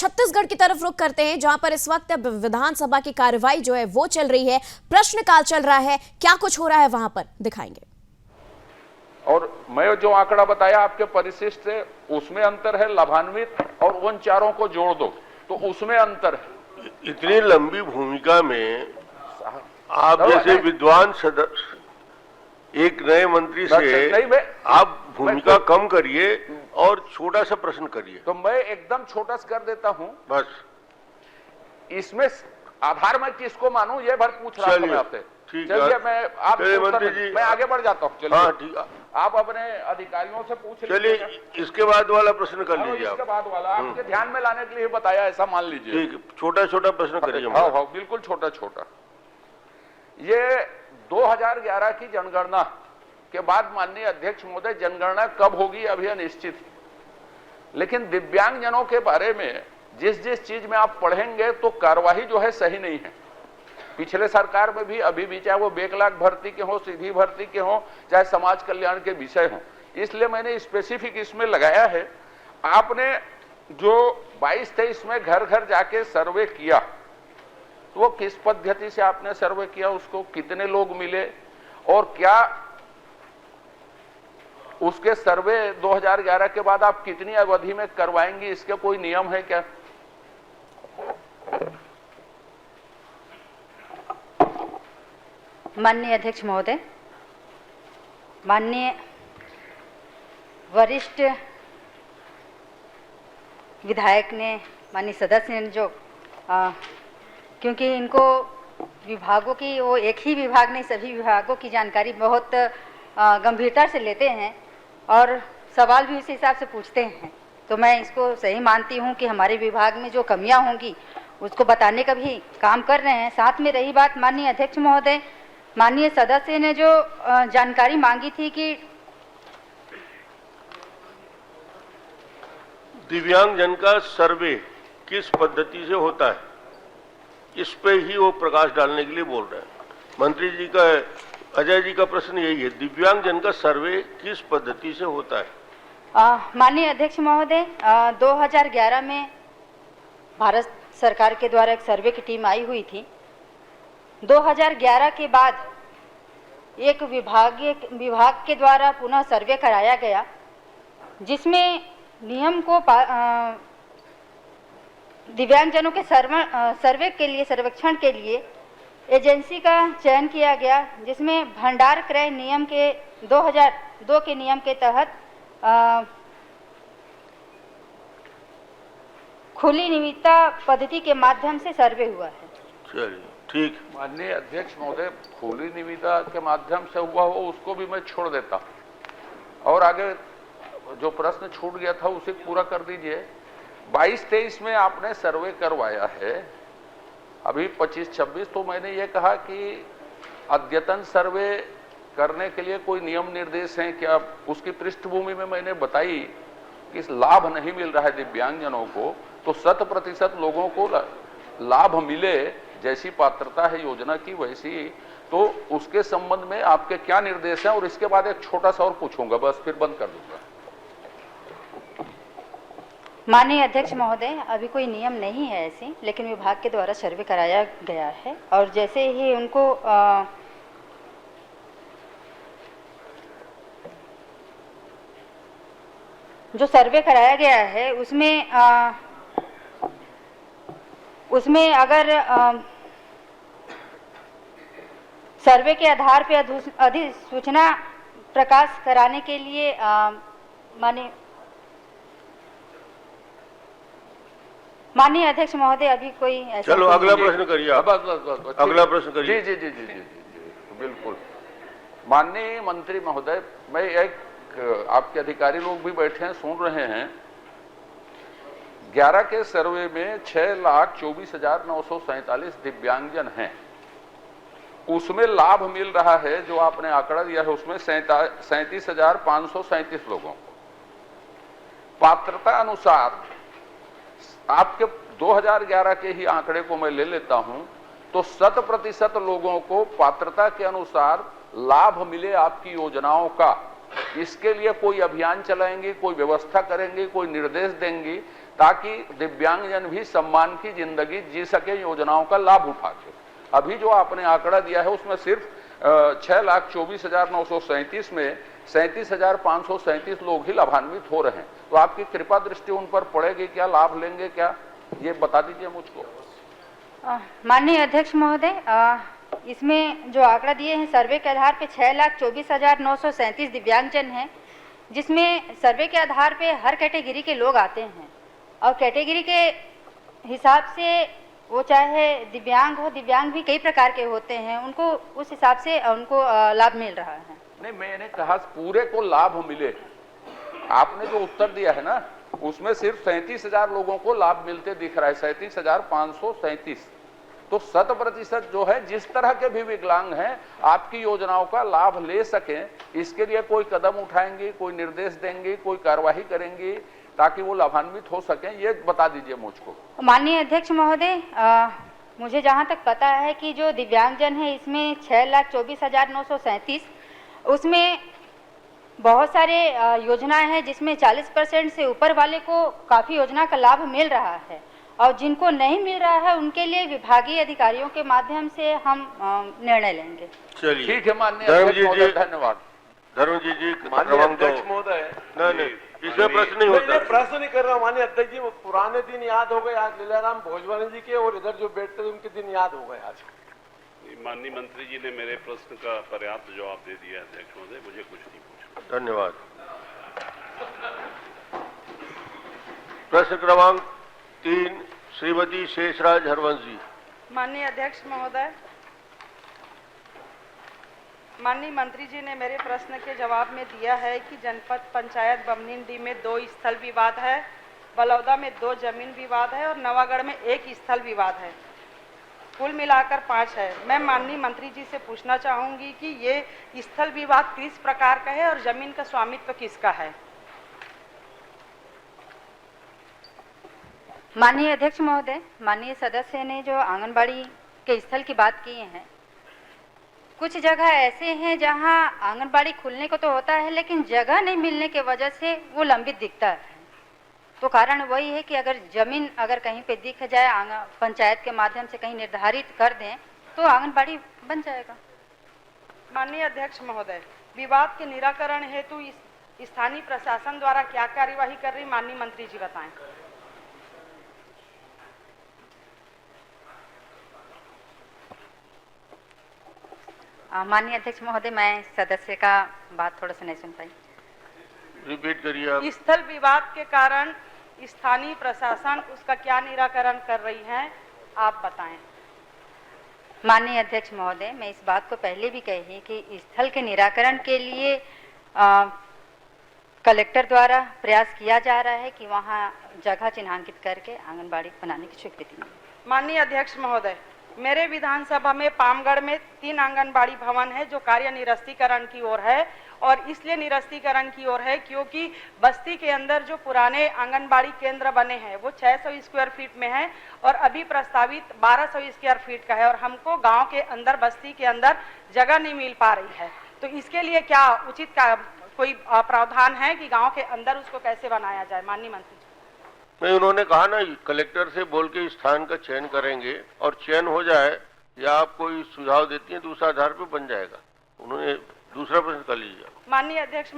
छत्तीसगढ़ की तरफ रुख करते हैं, जहां पर इस वक्त विधानसभा की कार्रवाई जो है वो चल रही है, प्रश्नकाल चल रहा है। क्या कुछ हो रहा है वहां पर दिखाएंगे। और मैं जो आंकड़ा बताया आपके परिशिष्ट से, उसमें अंतर है, लाभान्वित और उन चारों को जोड़ दो तो उसमें अंतर है। इतनी लंबी भूमिका में आप जैसे विद्वान सदस्य एक नए मंत्री से आप भूमिका कम करिए और छोटा सा प्रश्न करिए। तो मैं एकदम छोटा सा कर देता हूं बस। इसमें आधार मैं किसको मानूं ये भर पूछ रहा हूं मैं आपसे। चलिए मैं आगे बढ़ जाता हूं। चलिए हाँ ठीक, आप अपने अधिकारियों से पूछ लीजिए। चलिए इसके बाद वाला प्रश्न कर लीजिए। इसके बाद वाला आपके ध्यान में लाने के लिए बताया, ऐसा मान लीजिए। ठीक, छोटा छोटा प्रश्न करिए। हाँ बिल्कुल छोटा छोटा। ये 2011 की जनगणना के बाद माननीय अध्यक्ष महोदय, जनगणना कब होगी अभी अनिश्चित, लेकिन दिव्यांगजनों के बारे में जिस जिस चीज में आप पढ़ेंगे तो कार्यवाही जो है सही नहीं है। पिछले सरकार में भी, अभी भी, चाहे वो बैकलॉग भर्ती के हो, सीधी भर्ती के हो, चाहे समाज कल्याण के विषय हो, इसलिए मैंने स्पेसिफिक इसमें लगाया है। आपने जो 22-23 में घर घर जाके सर्वे किया, तो वो किस पद्धति से आपने सर्वे किया, उसको कितने लोग मिले और क्या उसके सर्वे 2011 के बाद आप कितनी अवधि में करवाएंगी, इसके कोई नियम है क्या? माननीय अध्यक्ष महोदय, माननीय वरिष्ठ विधायक ने, माननीय सदस्य ने जो क्योंकि इनको विभागों की, वो एक ही विभाग नहीं सभी विभागों की जानकारी बहुत गंभीरता से लेते हैं और सवाल भी उसी हिसाब से पूछते हैं, तो मैं इसको सही मानती हूं कि हमारे विभाग में जो कमियां होंगी उसको बताने का भी काम कर रहे हैं। साथ में रही बात माननीय अध्यक्ष महोदय, माननीय सदस्य ने जो जानकारी मांगी थी कि दिव्यांगजन का सर्वे किस पद्धति से होता है, इस पे ही वो प्रकाश डालने के लिए बोल रहे हैं। मंत्री जी का, अजय जी का प्रश्न यही है, दिव्यांगजन का सर्वे किस पद्धति से होता है? माननीय अध्यक्ष महोदय, 2011 में भारत सरकार के द्वारा एक सर्वे की टीम आई हुई थी। 2011 के बाद एक विभाग के द्वारा पुनः सर्वे कराया गया, जिसमें नियम को दिव्यांगजनों के सर्वे के लिए, सर्वेक्षण के लिए एजेंसी का चयन किया गया, जिसमें भंडार क्रय नियम के 2002 के नियम के तहत खुली निविदा पद्धति के माध्यम से सर्वे हुआ है। चलिए ठीक। माननीय अध्यक्ष महोदय, खुली निविदा के माध्यम से हुआ हो उसको भी मैं छोड़ देता और आगे जो प्रश्न छूट गया था उसे पूरा कर दीजिए। 22-23 में आपने सर्वे करवाया है, अभी 25-26, तो मैंने ये कहा कि अद्यतन सर्वे करने के लिए कोई नियम निर्देश हैं क्या? उसकी पृष्ठभूमि में मैंने बताई कि लाभ नहीं मिल रहा है दिव्यांगजनों को, तो 100% लोगों को लाभ मिले, जैसी पात्रता है योजना की वैसी, तो उसके संबंध में आपके क्या निर्देश हैं? और इसके बाद एक छोटा सा और पूछूंगा, बस फिर बंद कर दूंगा। माननीय अध्यक्ष महोदय, अभी कोई नियम नहीं है ऐसी, लेकिन विभाग के द्वारा सर्वे कराया गया है और जैसे ही उनको जो सर्वे कराया गया है उसमें अगर सर्वे के आधार पर अधिसूचना प्रकाश कराने के लिए माननीय अध्यक्ष महोदय, अभी कोई ऐसा। चलो अगला प्रश्न करिए आप। बस अगला प्रश्न करिए। जी जी जी जी जी बिल्कुल। माननीय मंत्री महोदय, मैं एक, आपके अधिकारी लोग भी बैठे हैं, सुन रहे हैं। 11 के सर्वे में 6,24,947 दिव्यांगजन हैं, उसमें लाभ मिल रहा है, जो आपने आंकड़ा दिया है उसमें 37,537 लोगों को। पात्रता अनुसार आपके 2011 के ही आंकड़े को मैं ले लेता हूं, तो 100% लोगों को पात्रता के अनुसार लाभ मिले आपकी योजनाओं का। इसके लिए कोई अभियान चलाएंगे, कोई व्यवस्था करेंगे, कोई निर्देश देंगी ताकि दिव्यांगजन भी सम्मान की जिंदगी जी सके, योजनाओं का लाभ उठा के। अभी जो आपने आंकड़ा दिया है उसमें सिर्फ 6,24,937 में 37,537 लोग ही लाभान्वित हो रहे हैं। तो आपकी कृपा दृष्टि उन पर पड़ेगी क्या, लाभ लेंगे क्या, ये बता दीजिए मुझको। माननीय अध्यक्ष महोदय, इसमें जो आंकड़ा दिए हैं सर्वे के आधार पे 6,24,937 दिव्यांगजन हैं, जिसमें सर्वे के आधार पे हर कैटेगरी के लोग आते हैं और कैटेगरी के हिसाब से वो चाहे दिव्यांग हो, दिव्यांग भी कई प्रकार के होते हैं, उनको उस हिसाब से उनको लाभ मिल रहा है। नहीं, मैंने कहा पूरे को लाभ मिले। आपने जो उत्तर दिया है ना उसमें सिर्फ 37,000 लोगों को लाभ मिलते दिख रहा है, 37,537। तो 100% जो है जिस तरह के भी विकलांग हैं आपकी योजनाओं का लाभ ले सकें, इसके लिए कोई कदम उठाएंगे, कोई निर्देश देंगे, कोई कार्यवाही करेंगे ताकि वो लाभान्वित हो सकें, ये बता दीजिए मुझको। माननीय अध्यक्ष महोदय, मुझे जहाँ तक पता है कि जो दिव्यांगजन है इसमें 6,24,937, उसमें बहुत सारे योजनाएं हैं जिसमें 40% से ऊपर वाले को काफ़ी योजना का लाभ मिल रहा है और जिनको नहीं मिल रहा है उनके लिए विभागीय अधिकारियों के माध्यम से हम निर्णय लेंगे। चलिए, ठीक है माननीय अध्यक्ष महोदय, धन्यवाद। धर्मजीत जी, माननीय अध्यक्ष महोदय, नहीं, इसमें प्रश्न नहीं होता। प्रश्न नहीं कर रहा हूँ माननीय अध्यक्ष जी, पुराने दिन याद हो गए आज लीलाराम भोजवानी जी के, और इधर जो बैठते थे उनके दिन याद हो गए आज। माननीय मंत्री जी ने मेरे प्रश्न का पर्याप्त जवाब दे दिया अध्यक्ष महोदय, मुझे कुछ नहीं पूछना। धन्यवाद। प्रश्न क्रमांक 3 श्रीमती शेषराज हरवंश जी। माननीय अध्यक्ष महोदय, माननीय मंत्री जी ने मेरे प्रश्न के जवाब में दिया है कि जनपद पंचायत बमनिंडी में 2 स्थल विवाद है, बलौदा में 2 जमीन विवाद है और नवागढ़ में 1 स्थल विवाद है, कुल मिलाकर 5 है। मैं माननीय मंत्री जी से पूछना चाहूंगी कि ये स्थल विवाद किस प्रकार का है और जमीन का स्वामित्व किसका है। माननीय अध्यक्ष महोदय, माननीय सदस्य ने जो आंगनबाड़ी के स्थल की बात की है, कुछ जगह ऐसे हैं जहां आंगनबाड़ी खुलने को तो होता है लेकिन जगह नहीं मिलने के वजह से वो लंबित दिखता है। तो कारण वही है कि अगर जमीन अगर कहीं पे दिख जाए, पंचायत के माध्यम से कहीं निर्धारित कर दें तो आंगनबाड़ी बन जाएगा। माननीय अध्यक्ष महोदय, विवाद के निराकरण हेतु स्थानीय प्रशासन द्वारा क्या कार्यवाही कर रही माननीय मंत्री जी बताएं। माननीय अध्यक्ष महोदय, मैं सदस्य का बात थोड़ा सा नहीं सुन पाई, रिपीट करिए आप। स्थल विवाद के कारण स्थानीय प्रशासन उसका क्या निराकरण कर रही है, आप बताएं। माननीय अध्यक्ष महोदय, मैं इस बात को पहले भी कही कि स्थल के निराकरण के लिए कलेक्टर द्वारा प्रयास किया जा रहा है कि वहां जगह चिन्हांकित करके आंगनबाड़ी बनाने की स्वीकृति मिले। माननीय अध्यक्ष महोदय, मेरे विधानसभा में पामगढ़ में 3 आंगनबाड़ी भवन है जो कार्य निरस्तीकरण की ओर है, और इसलिए निरस्तीकरण की ओर है क्योंकि बस्ती के अंदर जो पुराने आंगनबाड़ी केंद्र बने हैं वो 600 स्क्वायर फीट में है और अभी प्रस्तावित 1200 स्क्वायर फीट का है, और हमको गांव के अंदर, बस्ती के अंदर जगह नहीं मिल पा रही है। तो इसके लिए क्या उचित कोई प्रावधान है कि गाँव के अंदर उसको कैसे बनाया जाए। माननीय मंत्री जी, नहीं, उन्होंने कहा ना कलेक्टर से बोल के स्थान का चयन करेंगे और चयन हो जाए या आप कोई सुझाव देती हैं दूसरा आधार पर बन जाएगा। उन्होंने दूसरा प्रश्न कर लीजिए। माननीय अध्यक्ष